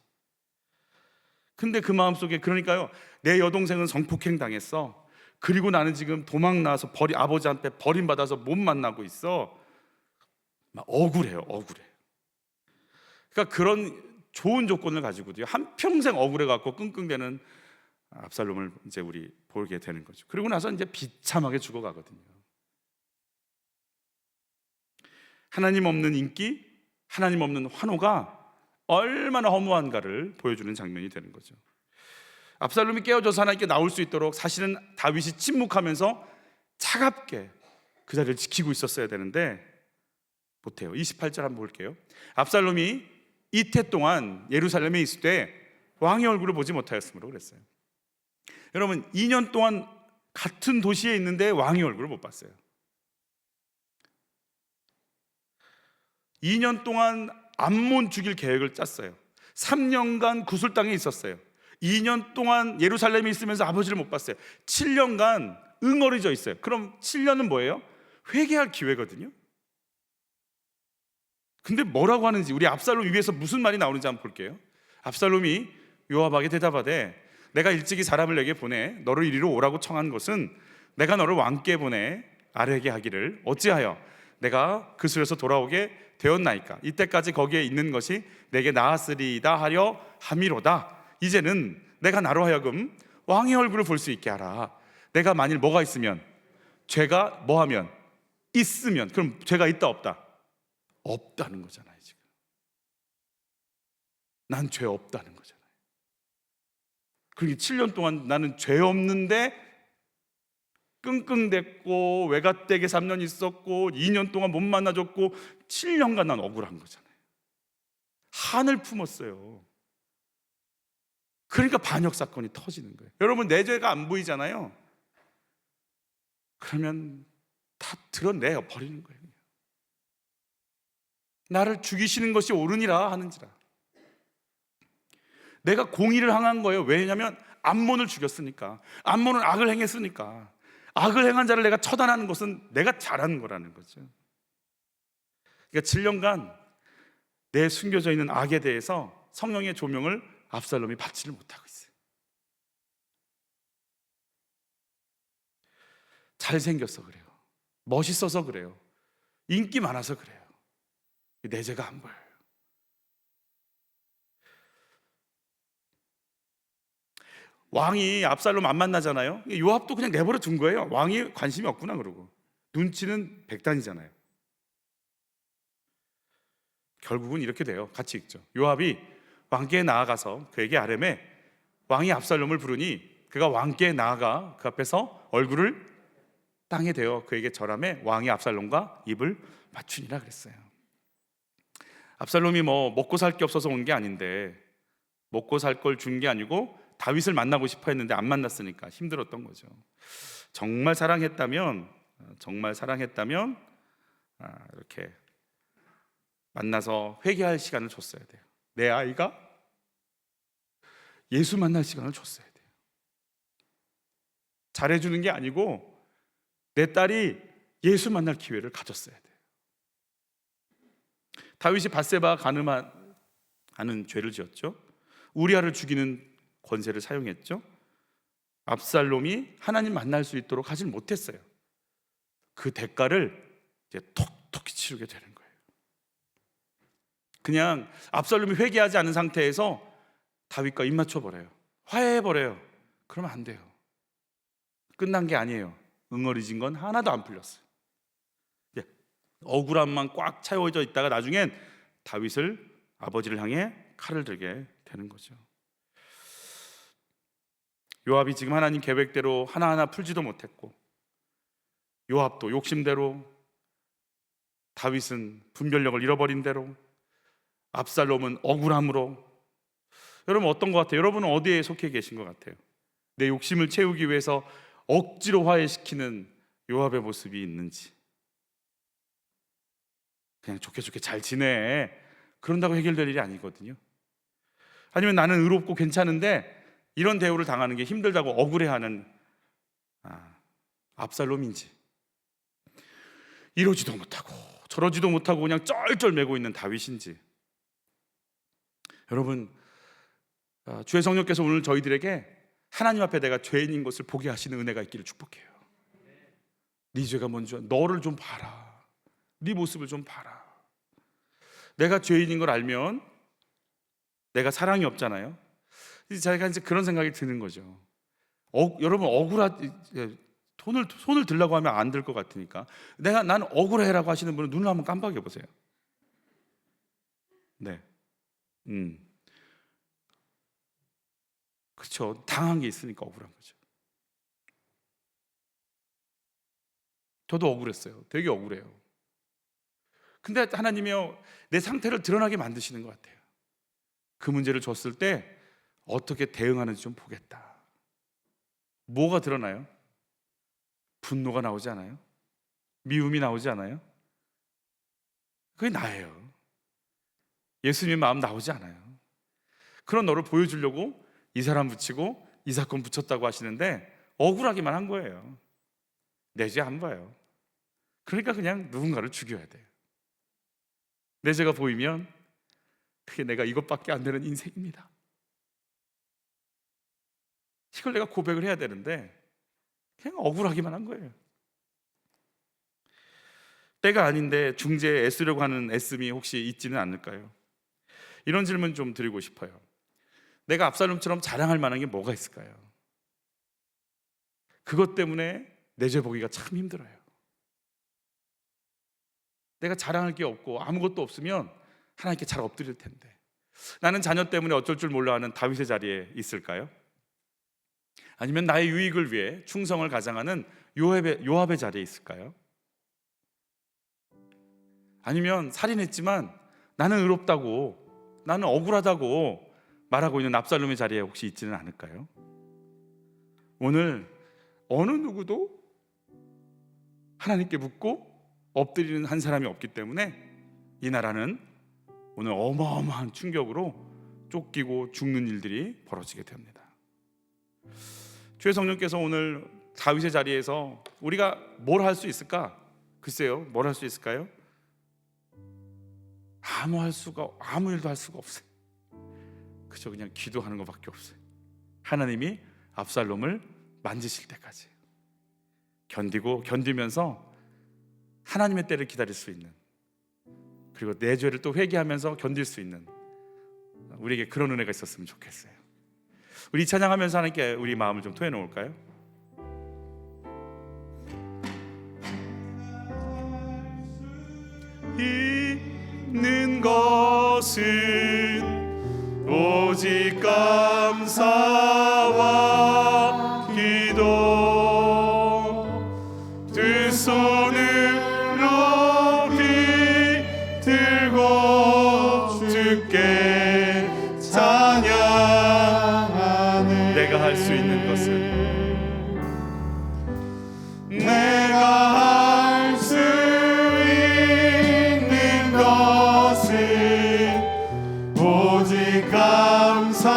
근데 그 마음속에, 그러니까요, 내 여동생은 성폭행 당했어. 그리고 나는 지금 도망 나와서 아버지한테 버림받아서 못 만나고 있어. 막 억울해요. 그러니까 그런 좋은 조건을 가지고도요, 한평생 억울해 갖고 끙끙대는 압살롬을 이제 우리 보게 되는 거죠. 그리고 나서 이제 비참하게 죽어가거든요. 하나님 없는 인기, 하나님 없는 환호가 얼마나 허무한가를 보여주는 장면이 되는 거죠. 압살롬이 깨어져서 하나님께 나올 수 있도록 사실은 다윗이 침묵하면서 차갑게 그 자리를 지키고 있었어야 되는데 못해요. 28절 한번 볼게요. 압살롬이 이태 동안 예루살렘에 있을 때 왕의 얼굴을 보지 못하였으므로 그랬어요. 여러분 2년 동안 같은 도시에 있는데 왕의 얼굴을 못 봤어요. 2년 동안 암몬 죽일 계획을 짰어요. 3년간 구슬 땅에 있었어요. 2년 동안 예루살렘에 있으면서 아버지를 못 봤어요. 7년간 응어리져 있어요. 그럼 7년은 뭐예요? 회개할 기회거든요. 근데 뭐라고 하는지, 우리 압살롬 위에서 무슨 말이 나오는지 한번 볼게요. 압살롬이 요압에게 대답하되 내가 일찍이 사람을 내게 보내 너를 이리로 오라고 청한 것은 내가 너를 왕께 보내 아뢰게 하기를 어찌하여 내가 그 수에서 돌아오게 되었나이까. 이때까지 거기에 있는 것이 내게 나았으리이다 하려 함이로다. 이제는 내가 나로 하여금 왕의 얼굴을 볼 수 있게 하라. 내가 만일 뭐가 있으면, 죄가 뭐하면 있으면, 그럼 죄가 있다 없다? 없다는 거잖아요. 지금 난 죄 없다는 거잖아요. 그러니 7년 동안 나는 죄 없는데 끙끙댔고 외갓댁에 3년 있었고 2년 동안 못 만나줬고 7년간 난 억울한 거잖아요. 한을 품었어요. 그러니까 반역 사건이 터지는 거예요. 여러분 내 죄가 안 보이잖아요. 그러면 다 드러내 버리는 거예요. 나를 죽이시는 것이 옳으니라 하는지라. 내가 공의를 행한 거예요. 왜냐하면 암몬을 죽였으니까. 암몬은 악을 행했으니까. 악을 행한 자를 내가 처단하는 것은 내가 잘하는 거라는 거죠. 그러니까 7년간 내 숨겨져 있는 악에 대해서 성령의 조명을 압살롬이 받지를 못하고 있어요. 잘생겨서 그래요. 멋있어서 그래요. 인기 많아서 그래요. 내 죄가 안 보여요. 왕이 압살롬 안 만나잖아요. 요압도 그냥 내버려 둔 거예요. 왕이 관심이 없구나 그러고. 눈치는 백단이잖아요. 결국은 이렇게 돼요. 같이 읽죠. 요압이 왕께 나아가서 그에게 아뢰매 왕이 압살롬을 부르니 그가 왕께 나아가 그 앞에서 얼굴을 땅에 대어 그에게 절하매 왕이 압살롬과 입을 맞추니라 그랬어요. 압살롬이 먹고 살 게 없어서 온 게 아닌데, 먹고 살 걸 준 게 아니고 다윗을 만나고 싶어 했는데 안 만났으니까 힘들었던 거죠. 정말 사랑했다면 이렇게 만나서 회개할 시간을 줬어야 돼요. 내 아이가 예수 만날 시간을 줬어야 돼요. 잘해주는 게 아니고 내 딸이 예수 만날 기회를 가졌어야 돼요. 다윗이 밧세바가 가늠하는 죄를 지었죠. 우리아를 죽이는 권세를 사용했죠. 압살롬이 하나님 만날 수 있도록 하질 못했어요. 그 대가를 이제 톡톡히 치르게 되는 거예요. 그냥 압살롬이 회개하지 않은 상태에서 다윗과 입맞춰 버려요. 화해해 버려요. 그러면 안 돼요. 끝난 게 아니에요. 응어리진 건 하나도 안 풀렸어요. 억울함만 꽉 채워져 있다가 나중엔 다윗을 아버지를 향해 칼을 들게 되는 거죠. 요압이 지금 하나님 계획대로 하나하나 풀지도 못했고, 요압도 욕심대로, 다윗은 분별력을 잃어버린 대로, 압살롬은 억울함으로. 여러분 어떤 것 같아요? 여러분은 어디에 속해 계신 것 같아요? 내 욕심을 채우기 위해서 억지로 화해시키는 요압의 모습이 있는지, 그냥 좋게 잘 지내, 그런다고 해결될 일이 아니거든요. 아니면 나는 의롭고 괜찮은데 이런 대우를 당하는 게 힘들다고 억울해하는 압살롬인지, 이러지도 못하고 저러지도 못하고 그냥 쩔쩔매고 있는 다윗인지. 여러분, 주의 성령께서 오늘 저희들에게 하나님 앞에 내가 죄인인 것을 보게 하시는 은혜가 있기를 축복해요. 네 죄가 뭔지 너를 좀 봐라. 네 모습을 좀 봐라. 내가 죄인인 걸 알면 내가 사랑이 없잖아요. 제가 이제 그런 생각이 드는 거죠. 여러분 손을 들라고 하면 안 들 것 같으니까 난 억울해라고 하시는 분은 눈을 한번 깜빡여 보세요. 네, 그렇죠. 당한 게 있으니까 억울한 거죠. 저도 억울했어요. 되게 억울해요. 근데 하나님이요, 내 상태를 드러나게 만드시는 것 같아요. 그 문제를 줬을 때 어떻게 대응하는지 좀 보겠다. 뭐가 드러나요? 분노가 나오지 않아요? 미움이 나오지 않아요? 그게 나예요. 예수님의 마음 나오지 않아요. 그런 너를 보여주려고 이 사람 붙이고 이 사건 붙였다고 하시는데 억울하기만 한 거예요. 내 죄 안 봐요. 그러니까 그냥 누군가를 죽여야 돼요. 내 죄가 보이면 그게 내가 이것밖에 안 되는 인생입니다. 이걸 내가 고백을 해야 되는데 그냥 억울하기만 한 거예요. 때가 아닌데 중재에 애쓰려고 하는 애씀이 혹시 있지는 않을까요? 이런 질문 좀 드리고 싶어요. 내가 압살롬처럼 자랑할 만한 게 뭐가 있을까요? 그것 때문에 내 죄 보기가 참 힘들어요. 내가 자랑할 게 없고 아무것도 없으면 하나님께 잘 엎드릴 텐데, 나는 자녀 때문에 어쩔 줄 몰라 하는 다윗의 자리에 있을까요? 아니면 나의 유익을 위해 충성을 가장하는 요압의 자리에 있을까요? 아니면 살인했지만 나는 의롭다고, 나는 억울하다고 말하고 있는 압살롬의 자리에 혹시 있지는 않을까요? 오늘 어느 누구도 하나님께 묻고 엎드리는 한 사람이 없기 때문에 이 나라는 오늘 어마어마한 충격으로 쫓기고 죽는 일들이 벌어지게 됩니다. 주의 성령께서 오늘 다윗의 자리에서 우리가 뭘 할 수 있을까? 글쎄요, 뭘 할 수 있을까요? 아무 일도 할 수가 없어요. 그저 그냥 기도하는 것밖에 없어요. 하나님이 압살롬을 만지실 때까지 견디면서 하나님의 때를 기다릴 수 있는, 그리고 내 죄를 또 회개하면서 견딜 수 있는 우리에게 그런 은혜가 있었으면 좋겠어요. 우리 찬양하면서 하나님께 우리 마음을 좀 토해 놓을까요? 있는 것은 오직 감사와 기도, 두 손을 높이 들고 주께 찬양하네. 내가 할 수 있는 것은, 내가 할 수 있는 것은 오직 감사와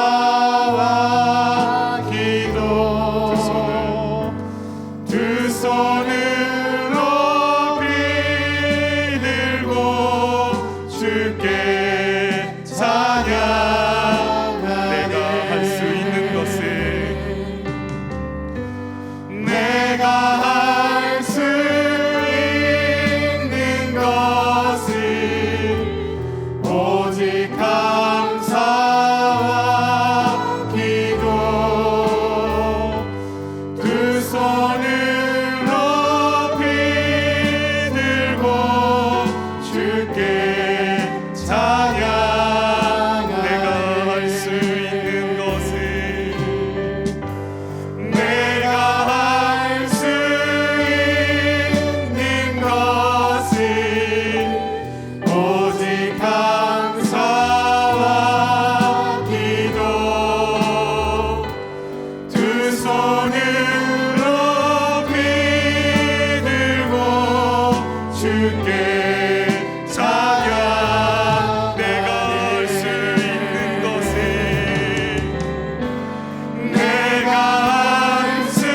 손을 높이 들고 주께 찬양. 내가 할 수 있는 것은 내가 할 수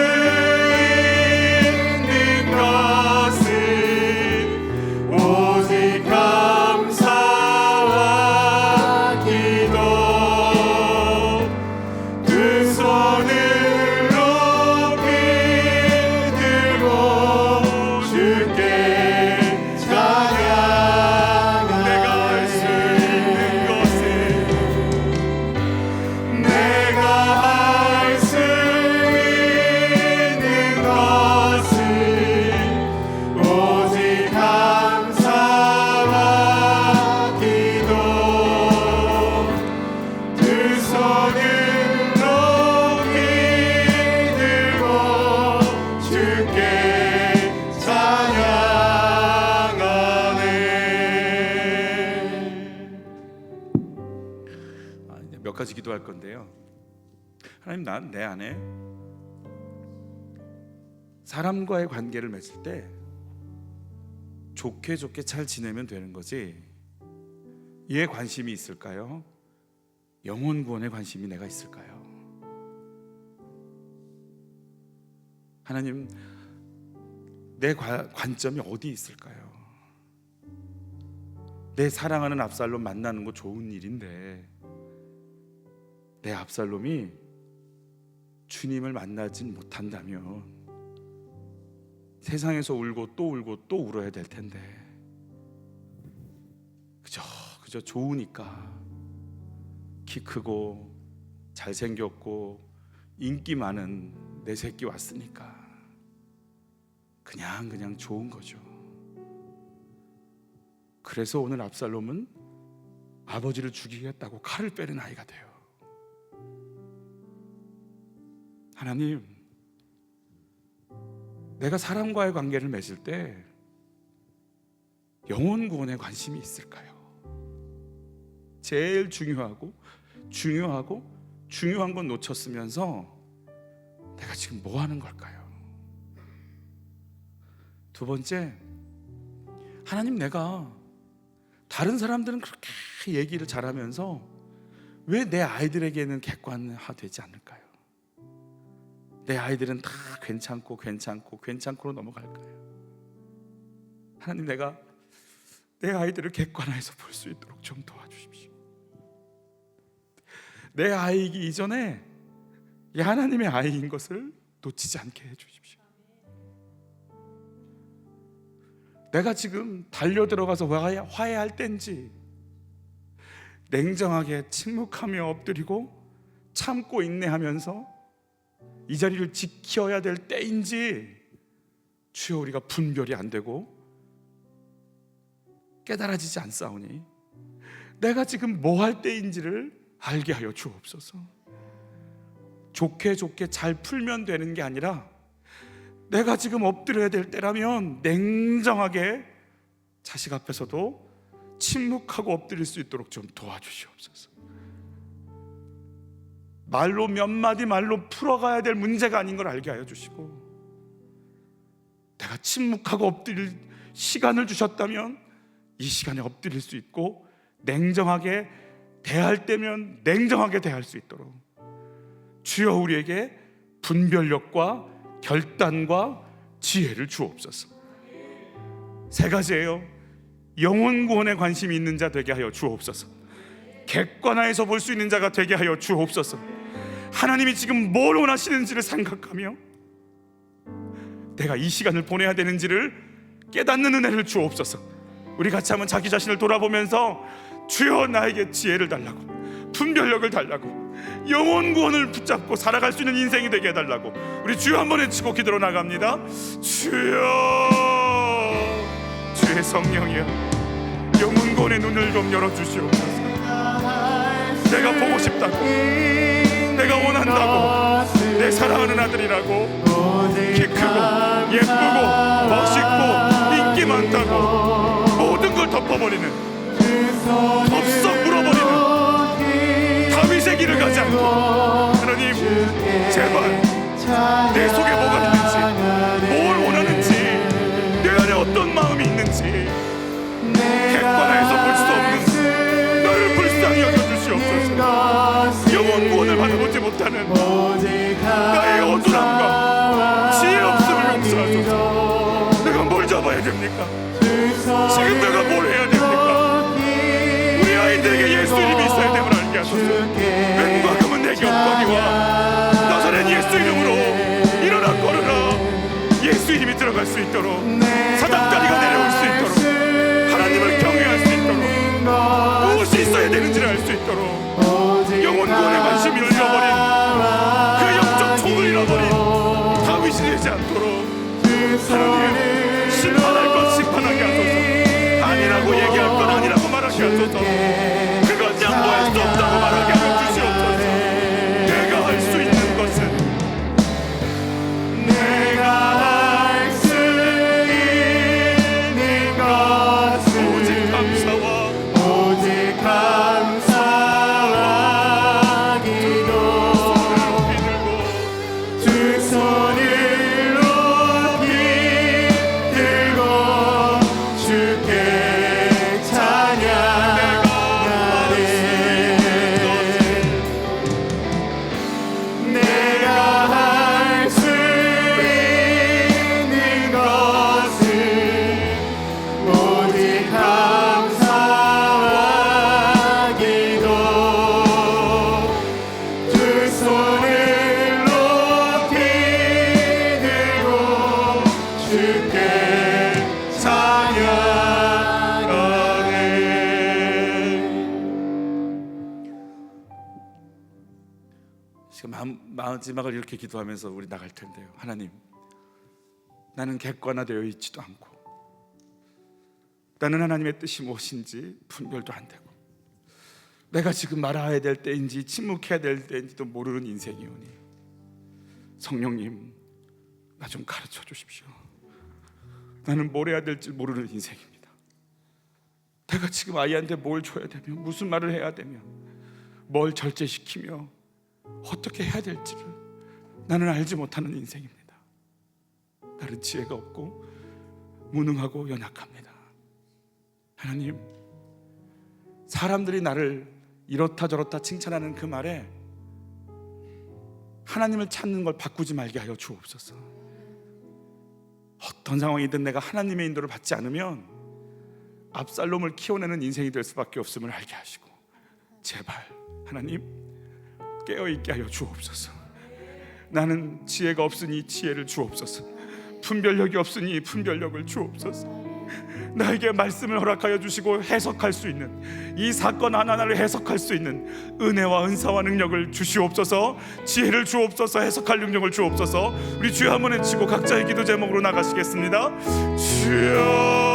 있는 것은 오직 감사와 기도. 두 손을 높이 들고 주께 찬양. 내가 할 수 있는 것은 내가 할 수 있는 것은 오직 감사와 기도. 두 손을 높이 들고 주께 찬양하네. 이제 몇 가지 기도할 건데요. 하나님, 난 내 안에 사람과의 관계를 맺을 때 좋게 잘 지내면 되는 거지 이에 관심이 있을까요? 영혼 구원에 관심이 내가 있을까요? 하나님, 내 관점이 어디 있을까요? 내 사랑하는 압살롬 만나는 거 좋은 일인데 내 압살롬이 주님을 만나진 못한다면 세상에서 울고 또 울고 또 울어야 될 텐데 그저 좋으니까, 키 크고 잘생겼고 인기 많은 내 새끼 왔으니까 그냥 좋은 거죠. 그래서 오늘 압살롬은 아버지를 죽이겠다고 칼을 빼는 아이가 돼요. 하나님, 내가 사람과의 관계를 맺을 때 영혼 구원에 관심이 있을까요? 제일 중요한 건 놓쳤으면서 내가 지금 뭐 하는 걸까요? 두 번째, 하나님, 내가 다른 사람들은 그렇게 얘기를 잘하면서 왜 내 아이들에게는 객관화되지 않을까요? 내 아이들은 다 괜찮고로 넘어갈까요? 하나님, 내가 내 아이들을 객관화해서 볼 수 있도록 좀 도와주십시오. 내 아이이기 이전에 이 하나님의 아이인 것을 놓치지 않게 해주십시오. 내가 지금 달려들어가서 화해할 때인지, 냉정하게 침묵하며 엎드리고 참고 인내하면서 이 자리를 지켜야 될 때인지, 주여, 우리가 분별이 안 되고 깨달아지지 않사오니 내가 지금 뭐 할 때인지를 알게 하여 주옵소서. 좋게 잘 풀면 되는 게 아니라 내가 지금 엎드려야 될 때라면 냉정하게 자식 앞에서도 침묵하고 엎드릴 수 있도록 좀 도와주시옵소서. 말로 몇 마디 말로 풀어가야 될 문제가 아닌 걸 알게 하여 주시고, 내가 침묵하고 엎드릴 시간을 주셨다면 이 시간에 엎드릴 수 있고, 냉정하게 대할 때면 냉정하게 대할 수 있도록 주여, 우리에게 분별력과 결단과 지혜를 주옵소서. 세 가지예요. 영혼 구원에 관심이 있는 자 되게 하여 주옵소서. 객관화해서 볼 수 있는 자가 되게 하여 주옵소서. 하나님이 지금 뭘 원하시는지를 생각하며 내가 이 시간을 보내야 되는지를 깨닫는 은혜를 주옵소서. 우리 같이 한번 자기 자신을 돌아보면서 주여, 나에게 지혜를 달라고, 분별력을 달라고, 영혼 구원을 붙잡고 살아갈 수 있는 인생이 되게 해달라고 우리 주여 한번 외치고 기도로 나갑니다. 주여, 주의 성령이여, 영혼 구원의 눈을 좀 열어주시옵소서. 내가 보고 싶다고, 내가 원한다고, 내 사랑하는 아들이라고, 키 크고 예쁘고 멋있고 인기 많다고 모든 걸 덮어버리는, 덥석 물어버리는 다윗의 길을 가지 않고, 하나님 제발 내 속에 뭐가 있는지, 뭘 원하는지, 내 안에 어떤 마음이 있는지 객관화해서 볼 수 없는 나를 불쌍히 여겨주시옵소서. 영원 구원을 받아보지 못하는 나의 어두움과 지혜 없음을 용서하소서. 내가 뭘 잡아야 됩니까? 지금 내가 뭘 해야 됩니까? 우리 아이들에게 예수 이름이 있어야 됨을 알게 하소서. 은과 금은 내게 없거니와 나사렛 예수 이름으로 일어나 걸으라. 예수 이름이 들어갈 수 있도록, 사닥다리가 내려올 수 있도록, 하나님을 경외할 수 있도록, 무엇이 있어야 되는지를 알 수 있도록, 영원 구원에 관심을 잃어버린 그 영적 총을 잃어버린 다윗이 되지 않도록 하나님, 심판할 것 심판하게 하소서. 아니라고 얘기할 것 아니라고 말하게 하소서. 그건 양보할 수 없다고 말하게 하여 주시옵소서. 내가 할 수 있는 것은, 내가 할 수 있는 것은 오직 감사와 오직 감사와 기도. 두 손을 높이 들고 주께 찬양하네. 내가 할 수 있는 것은 오직 감사와 기도. 두 손을 높이 들고 주께 찬양하네. 지금 마지막을 이렇게 기도하면서 우리 나갈 텐데요. 하나님, 나는 객관화되어 있지도 않고, 나는 하나님의 뜻이 무엇인지 분별도 안 되고, 내가 지금 말아야 될 때인지 침묵해야 될 때인지도 모르는 인생이오니 성령님, 나 좀 가르쳐 주십시오. 나는 뭘 해야 될지 모르는 인생입니다. 내가 지금 아이한테 뭘 줘야 되며, 무슨 말을 해야 되며, 뭘 절제시키며 어떻게 해야 될지를 나는 알지 못하는 인생입니다. 나는 지혜가 없고 무능하고 연약합니다. 하나님, 사람들이 나를 이렇다 저렇다 칭찬하는 그 말에 하나님을 찾는 걸 바꾸지 말게 하여 주옵소서. 어떤 상황이든 내가 하나님의 인도를 받지 않으면 압살롬을 키워내는 인생이 될 수밖에 없음을 알게 하시고, 제발 하나님 깨어있게 하여 주옵소서. 나는 지혜가 없으니 지혜를 주옵소서. 분별력이 없으니 분별력을 주옵소서. 나에게 말씀을 허락하여 주시고 해석할 수 있는, 이 사건 하나하나를 해석할 수 있는 은혜와 은사와 능력을 주시옵소서. 지혜를 주옵소서. 해석할 능력을 주옵소서. 우리 주여 한번 외치고 각자의 기도 제목으로 나가시겠습니다. 주여